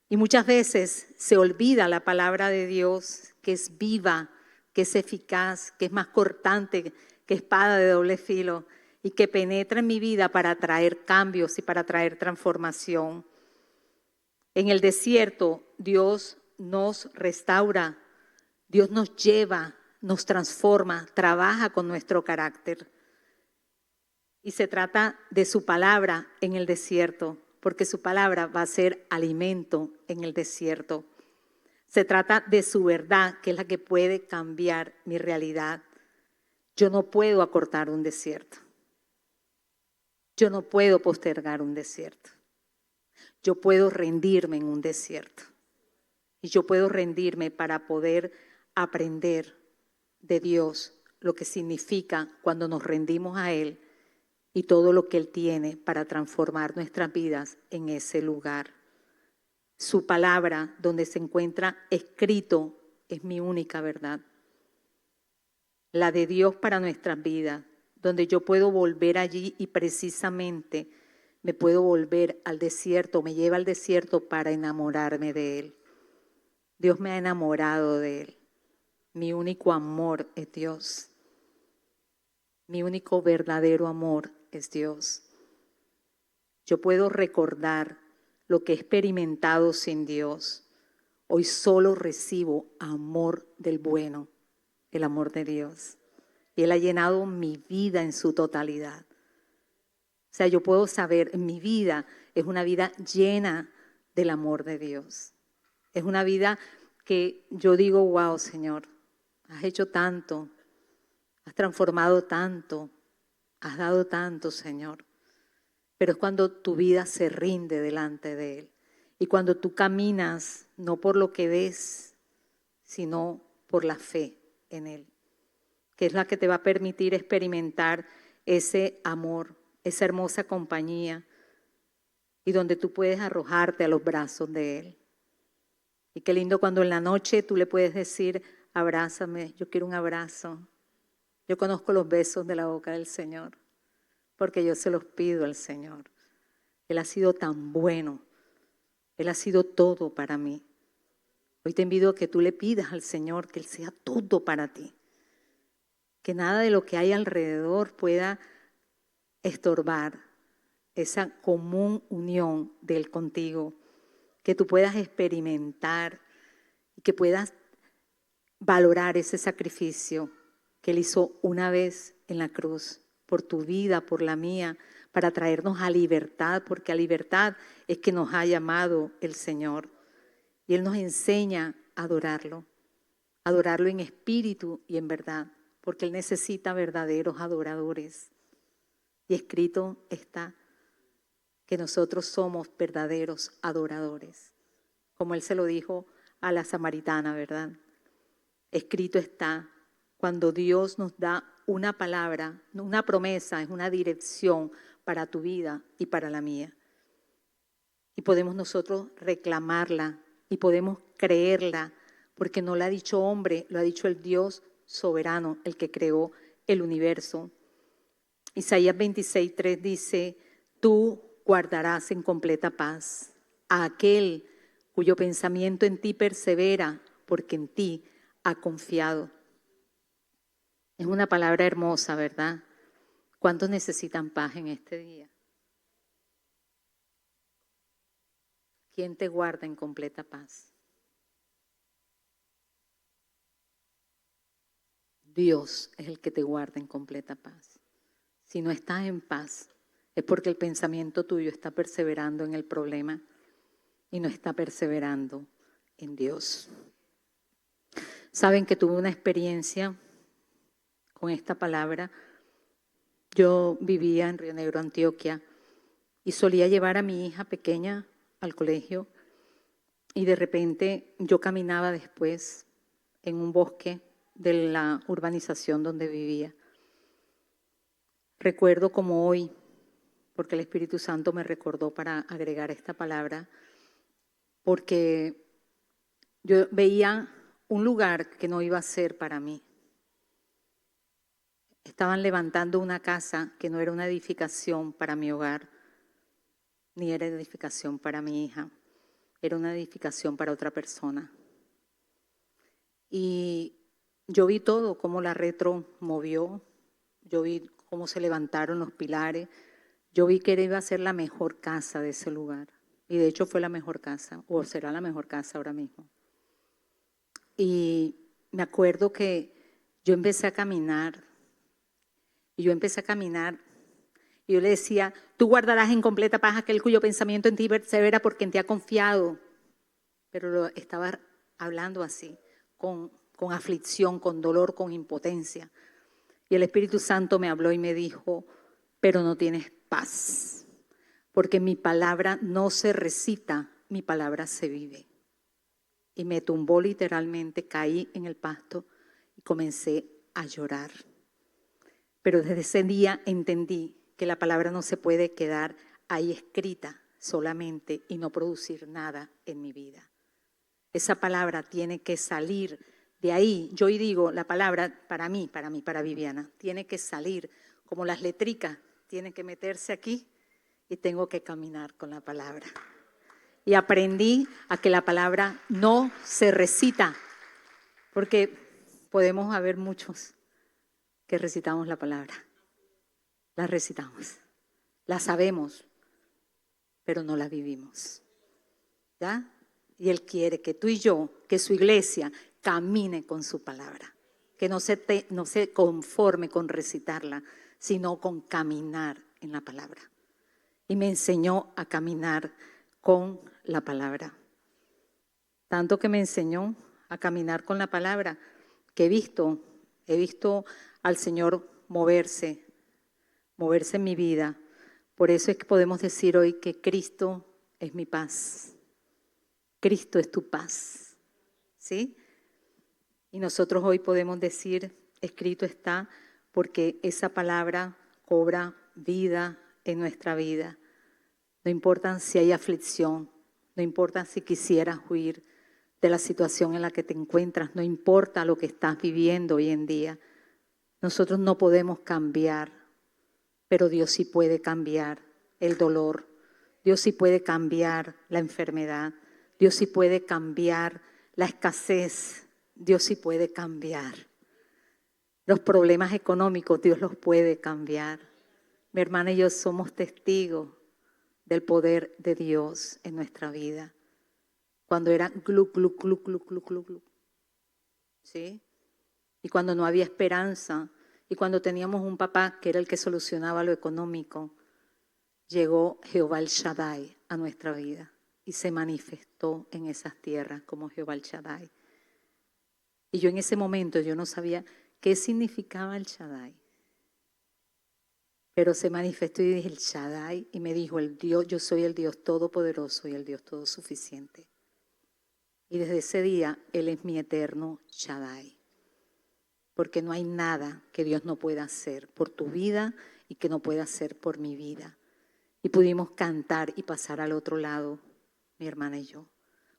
Y muchas veces se olvida la palabra de Dios, que es viva, que es eficaz, que es más cortante que espada de doble filo y que penetra en mi vida para traer cambios y para traer transformación. En el desierto, Dios nos restaura, Dios nos lleva, nos transforma, trabaja con nuestro carácter. Y se trata de su palabra en el desierto, porque su palabra va a ser alimento en el desierto. Se trata de su verdad, que es la que puede cambiar mi realidad. Yo no puedo acortar un desierto. Yo no puedo postergar un desierto. Yo puedo rendirme en un desierto. Y yo puedo rendirme para poder aprender de Dios lo que significa cuando nos rendimos a Él y todo lo que Él tiene para transformar nuestras vidas en ese lugar. Su palabra, donde se encuentra escrito, es mi única verdad. La de Dios para nuestras vidas, donde yo puedo volver allí y precisamente me puedo volver al desierto, me lleva al desierto para enamorarme de Él. Dios me ha enamorado de Él. Mi único amor es Dios. Mi único verdadero amor es Dios. Yo puedo recordar lo que he experimentado sin Dios. Hoy solo recibo amor del bueno, el amor de Dios. Y Él ha llenado mi vida en su totalidad. O sea, yo puedo saber, mi vida es una vida llena del amor de Dios. Es una vida que yo digo, wow, Señor, has hecho tanto, has transformado tanto, has dado tanto, Señor. Pero es cuando tu vida se rinde delante de Él. Y cuando tú caminas, no por lo que ves, sino por la fe en Él, que es la que te va a permitir experimentar ese amor, esa hermosa compañía, y donde tú puedes arrojarte a los brazos de Él. Y qué lindo cuando en la noche tú le puedes decir, abrázame, yo quiero un abrazo. Yo conozco los besos de la boca del Señor, porque yo se los pido al Señor. Él ha sido tan bueno, Él ha sido todo para mí. Hoy te invito a que tú le pidas al Señor que Él sea todo para ti. Que nada de lo que hay alrededor pueda estorbar esa común unión de Él contigo. Que tú puedas experimentar y que puedas valorar ese sacrificio que Él hizo una vez en la cruz, por tu vida, por la mía, para traernos a libertad, porque a libertad es que nos ha llamado el Señor. Y Él nos enseña a adorarlo en espíritu y en verdad, porque Él necesita verdaderos adoradores. Y escrito está que nosotros somos verdaderos adoradores, como Él se lo dijo a la samaritana, ¿verdad? Escrito está, cuando Dios nos da una palabra, una promesa, es una dirección para tu vida y para la mía. Y podemos nosotros reclamarla y podemos creerla, porque no la ha dicho hombre, lo ha dicho el Dios soberano, el que creó el universo. Isaías 26:3 dice, tú guardarás en completa paz a aquel cuyo pensamiento en ti persevera, porque en ti ha confiado. Es una palabra hermosa, ¿verdad? ¿Cuántos necesitan paz en este día? ¿Quién te guarda en completa paz? Dios es el que te guarda en completa paz. Si no estás en paz, es porque el pensamiento tuyo está perseverando en el problema y no está perseverando en Dios. Saben que tuve una experiencia con esta palabra. Yo vivía en Río Negro, Antioquia, y solía llevar a mi hija pequeña al colegio, y de repente yo caminaba después en un bosque de la urbanización donde vivía. Recuerdo como hoy, porque el Espíritu Santo me recordó para agregar esta palabra, porque yo veía un lugar que no iba a ser para mí. estaban levantando una casa que no era una edificación para mi hogar, ni era edificación para mi hija, era una edificación para otra persona. Y yo vi todo, cómo la retro movió, yo vi cómo se levantaron los pilares, yo vi que iba a ser la mejor casa de ese lugar. Y de hecho fue la mejor casa, o será la mejor casa ahora mismo. Y me acuerdo que yo empecé a caminar, y y yo le decía, tú guardarás en completa paz aquel cuyo pensamiento en ti persevera porque en ti ha confiado. Pero lo estaba hablando así, con aflicción, con dolor, con impotencia. Y el Espíritu Santo me habló y me dijo, pero no tienes paz, porque mi palabra no se recita, mi palabra se vive. Y me tumbó literalmente, caí en el pasto y comencé a llorar. Pero desde ese día entendí que la palabra no se puede quedar ahí escrita solamente y no producir nada en mi vida. Esa palabra tiene que salir de ahí. Yo hoy digo, la palabra para Viviana, tiene que salir como las letricas, tienen que meterse aquí y tengo que caminar con la palabra. Y aprendí a que la palabra no se recita, porque podemos haber muchos que recitamos la palabra. La recitamos, la sabemos, pero no la vivimos. ¿Ya? Y Él quiere que tú y yo, que su iglesia camine con su palabra, que no se conforme con recitarla, sino con caminar en la palabra. Y me enseñó a caminar con la palabra. Tanto que me enseñó a caminar con la palabra, que he visto al Señor moverse en mi vida. Por eso es que podemos decir hoy que Cristo es mi paz. Cristo es tu paz, ¿sí? Y nosotros hoy podemos decir, escrito está, porque esa palabra cobra vida en nuestra vida. No importa si hay aflicción, no importa si quisieras huir de la situación en la que te encuentras, no importa lo que estás viviendo hoy en día. Nosotros no podemos cambiar, pero Dios sí puede cambiar el dolor. Dios sí puede cambiar la enfermedad. Dios sí puede cambiar la escasez. Dios sí puede cambiar los problemas económicos. Dios los puede cambiar. Mi hermana y yo somos testigos del poder de Dios en nuestra vida. Cuando era glu, glu, glu, glu, glu, glu, glu. ¿Sí? Y cuando no había esperanza, y cuando teníamos un papá que era el que solucionaba lo económico, llegó Jehová el Shaddai a nuestra vida y se manifestó en esas tierras como Jehová el Shaddai. Y yo en ese momento yo no sabía qué significaba el Shaddai. Pero se manifestó y dije el Shaddai y me dijo el Dios, yo soy el Dios todopoderoso y el Dios todosuficiente. Y desde ese día Él es mi eterno Shaddai. Porque no hay nada que Dios no pueda hacer por tu vida y que no pueda hacer por mi vida. Y pudimos cantar y pasar al otro lado, mi hermana y yo,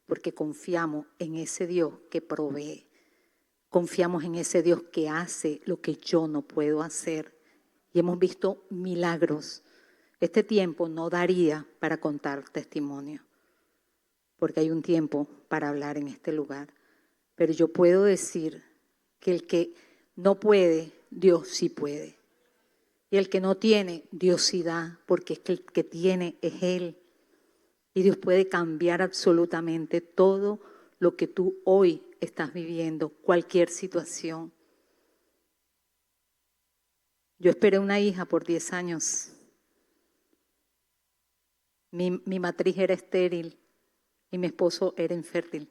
porque confiamos en ese Dios que provee. Confiamos en ese Dios que hace lo que yo no puedo hacer. Y hemos visto milagros. Este tiempo no daría para contar testimonio, porque hay un tiempo para hablar en este lugar. Pero yo puedo decir que el que no puede, Dios sí puede. Y el que no tiene, Dios sí da, porque es que el que tiene es Él. Y Dios puede cambiar absolutamente todo lo que tú hoy estás viviendo, cualquier situación. Yo esperé una hija por 10 años. Mi matriz era estéril y mi esposo era infértil.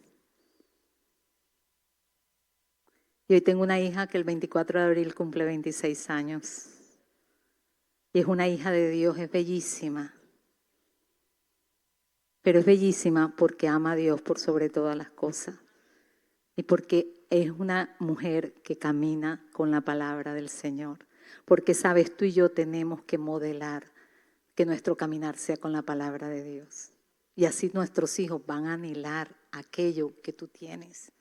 Y hoy tengo una hija que el 24 de abril cumple 26 años. Y es una hija de Dios, es bellísima. Pero es bellísima porque ama a Dios por sobre todas las cosas. Y porque es una mujer que camina con la palabra del Señor. Porque sabes, tú y yo tenemos que modelar que nuestro caminar sea con la palabra de Dios. Y así nuestros hijos van a anhelar aquello que tú tienes.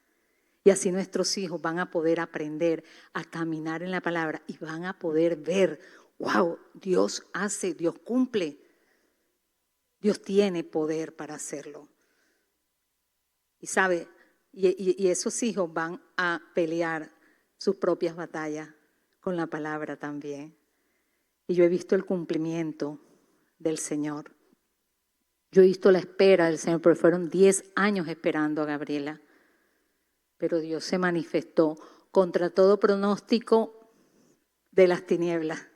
Y así nuestros hijos van a poder aprender a caminar en la palabra y van a poder ver, wow, Dios hace, Dios cumple. Dios tiene poder para hacerlo. Y sabe, y esos hijos van a pelear sus propias batallas con la palabra también. Y yo he visto el cumplimiento del Señor. Yo he visto la espera del Señor, pero fueron 10 años esperando a Gabriela. Pero Dios se manifestó contra todo pronóstico de las tinieblas.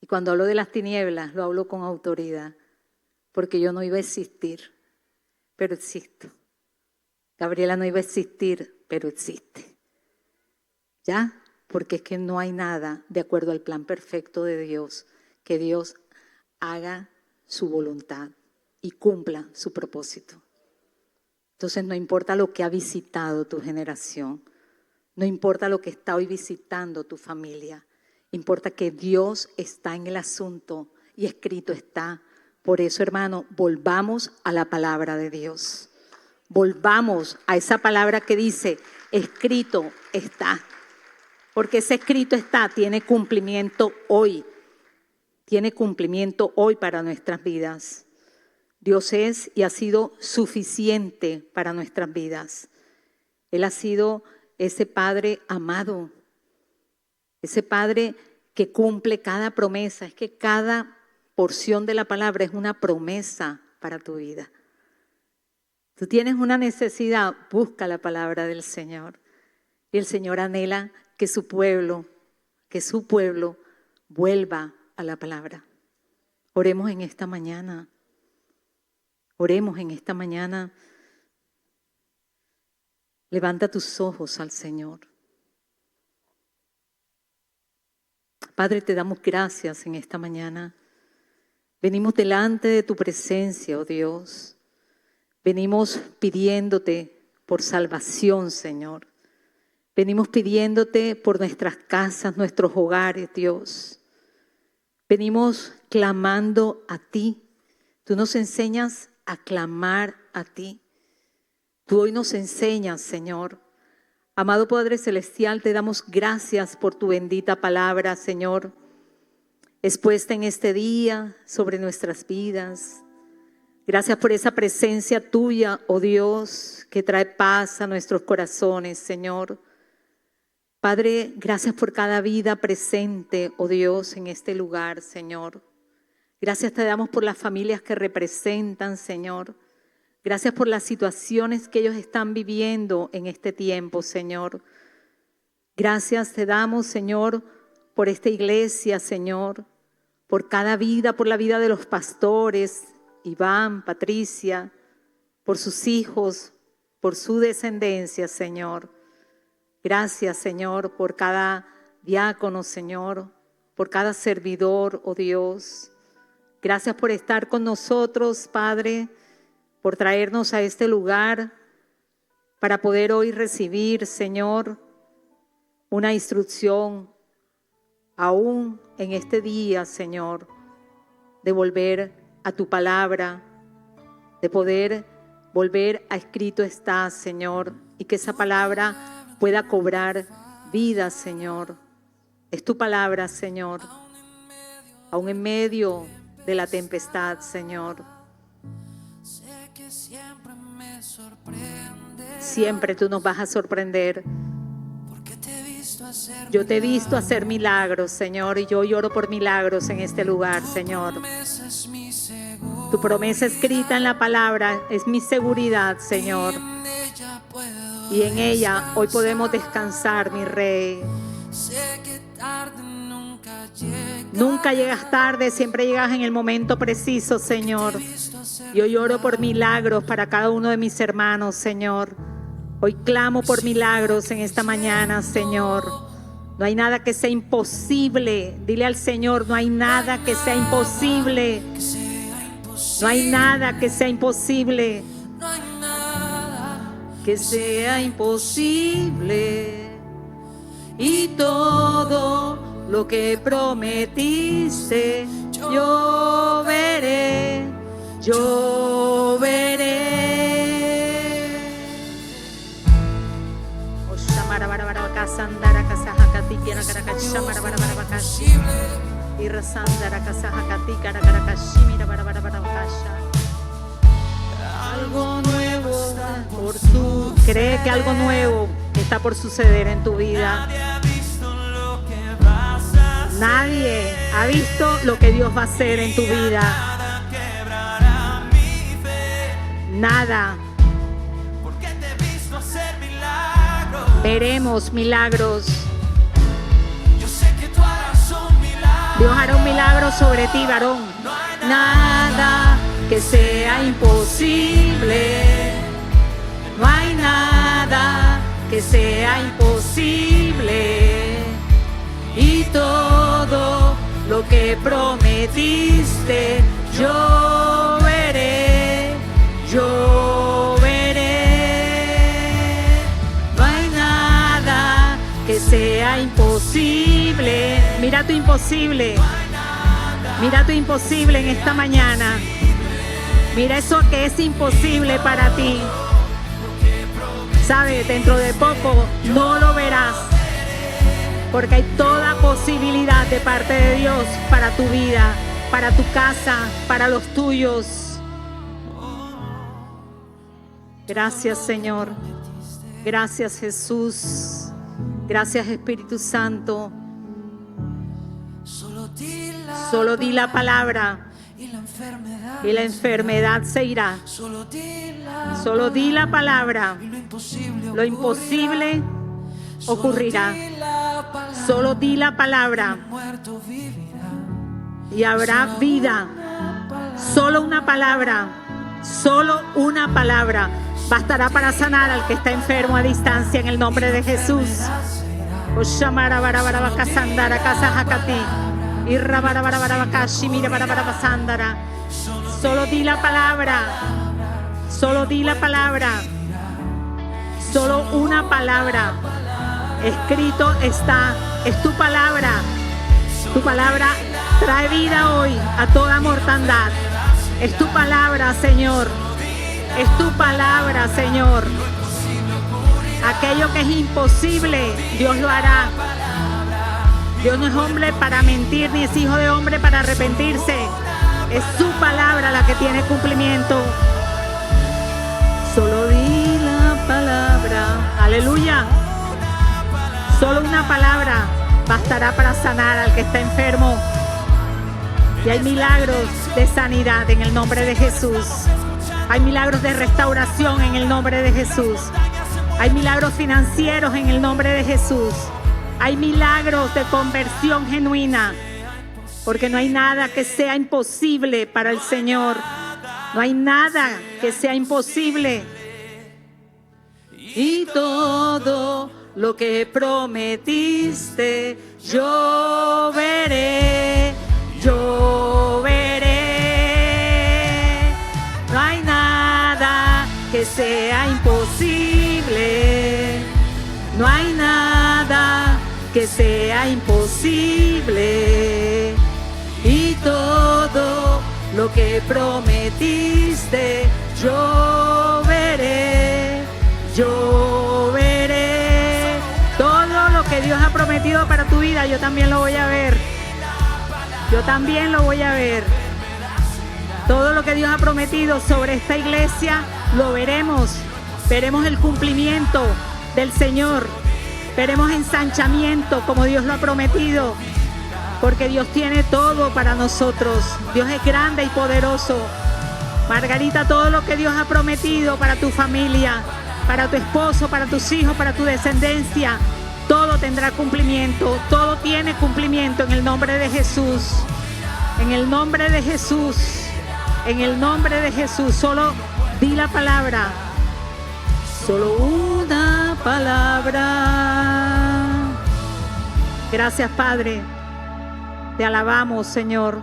Y cuando hablo de las tinieblas, lo hablo con autoridad, porque yo no iba a existir, pero existo. Gabriela no iba a existir, pero existe. ¿Ya? Porque es que no hay nada de acuerdo al plan perfecto de Dios, que Dios haga su voluntad y cumpla su propósito. Entonces no importa lo que ha visitado tu generación, no importa lo que está hoy visitando tu familia, importa que Dios está en el asunto y escrito está. Por eso, hermano, volvamos a la palabra de Dios. Volvamos a esa palabra que dice, escrito está. Porque ese escrito está, tiene cumplimiento hoy. Tiene cumplimiento hoy para nuestras vidas. Dios es y ha sido suficiente para nuestras vidas. Él ha sido ese Padre amado, ese Padre que cumple cada promesa. Es que cada porción de la palabra es una promesa para tu vida. Tú tienes una necesidad, busca la palabra del Señor. Y el Señor anhela que su pueblo vuelva a la palabra. Oremos en esta mañana. Oremos en esta mañana. Levanta tus ojos al Señor. Padre, te damos gracias en esta mañana. Venimos delante de tu presencia, oh Dios. Venimos pidiéndote por salvación, Señor. Venimos pidiéndote por nuestras casas, nuestros hogares, Dios. Venimos clamando a ti. Tú nos enseñas a clamar a ti. Tú hoy nos enseñas, Señor. Amado Padre Celestial, te damos gracias por tu bendita palabra, Señor, expuesta en este día sobre nuestras vidas. Gracias por esa presencia tuya, oh Dios, que trae paz a nuestros corazones, Señor. Padre, gracias por cada vida presente, oh Dios, en este lugar, Señor. Gracias te damos por las familias que representan, Señor. Gracias por las situaciones que ellos están viviendo en este tiempo, Señor. Gracias te damos, Señor, por esta iglesia, Señor, por cada vida, por la vida de los pastores, Iván, Patricia, por sus hijos, por su descendencia, Señor. Gracias, Señor, por cada diácono, Señor, por cada servidor, oh Dios. Gracias por estar con nosotros, Padre, por traernos a este lugar para poder hoy recibir, Señor, una instrucción aún en este día, Señor, de volver a tu palabra, de poder volver a escrito está, Señor, y que esa palabra pueda cobrar vida, Señor. Es tu palabra, Señor, aún en medio de la tempestad, Señor. Siempre tú nos vas a sorprender. Yo te he visto hacer milagros, Señor, y yo lloro por milagros en este lugar, Señor. Tu promesa escrita en la palabra es mi seguridad, Señor. Y en ella hoy podemos descansar, mi Rey. Nunca llegas tarde, siempre llegas en el momento preciso, Señor. Yo lloro por milagros para cada uno de mis hermanos, Señor. Hoy clamo por milagros en esta mañana, Señor. No hay nada que sea imposible. Dile al Señor, no hay nada que sea imposible. No hay nada que sea imposible. Que sea imposible. Y todo lo que prometiste, yo veré, yo veré. Algo nuevo por tu. Cree que algo nuevo está por suceder en tu vida. Nadie ha visto lo que Dios va a hacer en tu vida. Nada. Veremos milagros. Dios hará un milagro sobre ti, varón. Nada que sea imposible. No hay nada que sea imposible. Y todo lo que prometiste, yo veré, yo veré. No hay nada que sea imposible. Mira tu imposible. Mira tu imposible en esta mañana. Mira eso que es imposible para ti. Sabe, dentro de poco no lo verás. Porque hay toda posibilidad de parte de Dios para tu vida, para tu casa, para los tuyos. Gracias, Señor. Gracias, Jesús. Gracias, Espíritu Santo. Solo di la palabra y la enfermedad se irá. Solo di la palabra. Lo imposible ocurrirá. Solo di la palabra y habrá vida. Solo una palabra bastará para sanar al que está enfermo a distancia en el nombre de Jesús. Solo di la palabra. Solo di la palabra. Solo una palabra. Escrito está, es tu palabra. Tu palabra trae vida hoy a toda mortandad. Es tu palabra, Señor. Es tu palabra, Señor. Aquello que es imposible, Dios lo hará. Dios no es hombre para mentir, ni es hijo de hombre para arrepentirse. Es su palabra la que tiene cumplimiento. Solo di la palabra. Aleluya. Solo una palabra bastará para sanar al que está enfermo. Y hay milagros de sanidad en el nombre de Jesús. Hay milagros de restauración en el nombre de Jesús. Hay milagros financieros en el nombre de Jesús. Hay milagros de conversión genuina. Porque no hay nada que sea imposible para el Señor. No hay nada que sea imposible. Y todo lo que prometiste, yo veré, yo veré. No hay nada que sea imposible. No hay nada que sea imposible. Y todo lo que prometiste, yo veré, yo veré. Todo lo que Dios ha prometido para tu vida, yo también lo voy a ver. Yo también lo voy a ver. Todo lo que Dios ha prometido sobre esta iglesia, lo veremos. Veremos el cumplimiento del Señor. Veremos ensanchamiento como Dios lo ha prometido. Porque Dios tiene todo para nosotros. Dios es grande y poderoso. Margarita, todo lo que Dios ha prometido para tu familia, para tu esposo, para tus hijos, para tu descendencia, todo tendrá cumplimiento. Todo tiene cumplimiento en el nombre de Jesús. En el nombre de Jesús. En el nombre de Jesús. Solo di la palabra. Solo una palabra. Gracias, Padre. Te alabamos, Señor.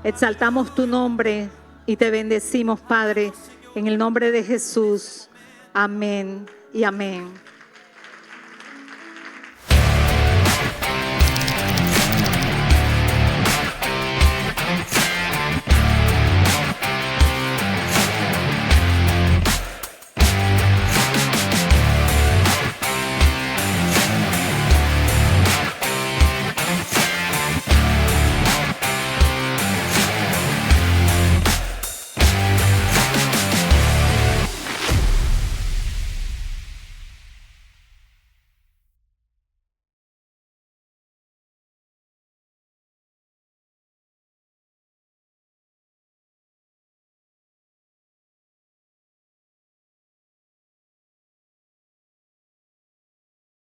Exaltamos tu nombre y te bendecimos, Padre, en el nombre de Jesús. Amén y amén.